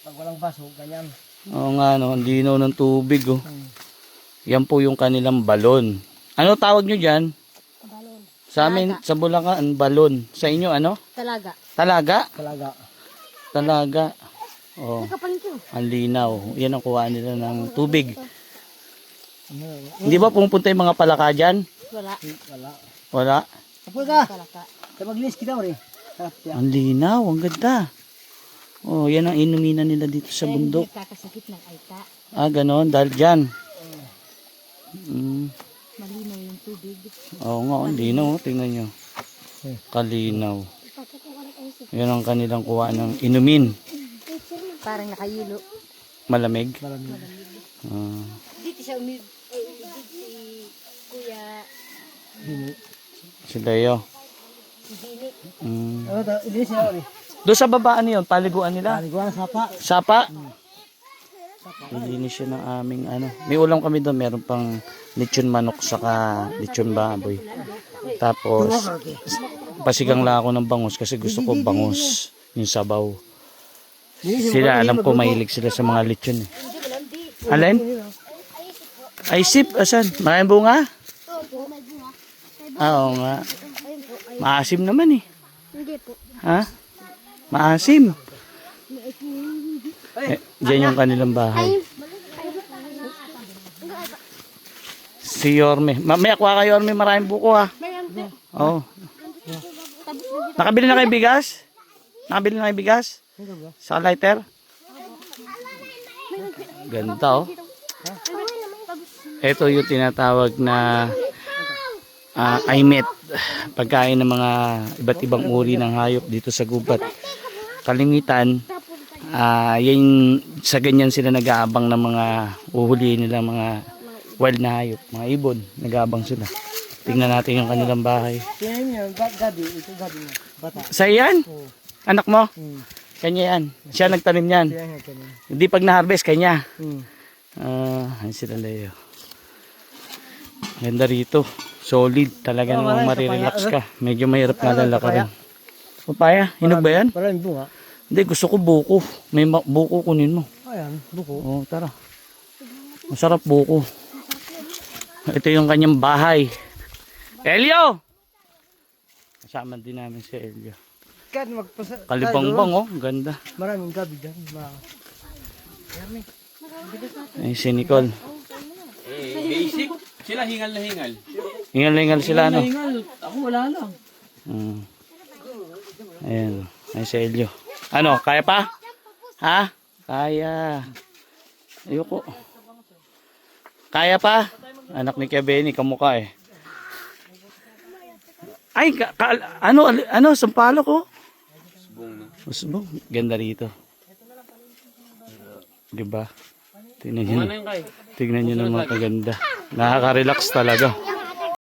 Pag walang baso, ganyan. Oo nga, no, ang linaw ng tubig, oh. Yan po yung kanilang balon. Ano tawag nyo dyan? Balon. Sa amin, sa Bulacan, balon. Sa inyo, ano? Talaga. Talaga? Talaga. Talaga. Oh, Nakapalit ko. ang linaw. Yan ang kuha nila ng tubig. Hindi ba pumupunta yung mga palaka dyan? Wala. Wala. Wala. Kapag ka. Palaka. Sa mag-list kita rin. Ang linaw, ang ganda. Oh, yan ang inuminan nila dito sa bundok. Hindi kakasakit ng aita. Ah, ganon, dahil dyan. Malinaw yung tubig. Oo nga, ang linaw. Tingnan nyo. Kalinaw. Yan ang kanilang kuha ng inumin. Parang nakayulo. Malamig. Malamig. Dito siya dito si Kuya Si Leo. Dini. Ano to? Hindi siya rin. Doon sa baba, ano yun? Paliguan nila? Paliguan, sapa. Sapa? Nilinis siya ng aming ano. May ulam kami doon. Meron pang lechon manok saka lechon baboy. Tapos, pasigang lang ako ng bangus kasi gusto ko bangus. Yung sabaw. Sila, alam ko mahilig sila sa mga lechon. Eh. Alin? Ay, sip. Asan? Maraming bunga? Oo nga. Maasim naman eh. Hindi po. Ha? Maasim. Diyan yung kanilang bahay. Si Yorme. May akwa ka Yorme, maraming buko ha. Oo. Nakabili na kayo bigas? Nakabili na kayo bigas? Sa lighter? Ganda oh. Ito yung tinatawag na aimet. Pagkain ng mga iba't ibang uri ng hayop dito sa gubat. Kalimitan, yan, sa ganyan sila nag-aabang ng mga uhulihin nila mga wild na hayop, mga ibon, nag-aabang sila. Tingnan natin yung kanilang bahay. Tingnan niyo, gabi. Ito gabi niya. Bata. Sa iyan? Anak mo? Kanya yan. Siya nagtanim yan. Hindi pag na-harvest, kanya. Ayan sila Leo. Ganda rito. Solid. Talaga namang marirelax ka. Medyo mahirap na lalakarin. Papaya? Hinog ba yan? Maraming bunga. Hindi, gusto ko buko. May buko kunin mo. Ayan, buko. Oo, tara. Masarap buko. Ito yung kanyang bahay. Elio! Kasama din namin si Elio. Kalibangbang oh, ganda. Maraming gabi dyan. Ay, si Nicole. Basic. Sila hingal na hingal. Hingal-hingal sila no. Hingal. Ako wala lang. Ayan. Ay, si Elio. Ano, kaya pa? Ha? Kaya. Ayoko. Kaya pa? Anak ni Kuya Benny, kamukha eh. Ay, ano, sampalok ko. Usbong. Ganda rito. Diba? Tingnan nyo. Tingnan nyo naman kaganda. Nakaka-relax talaga.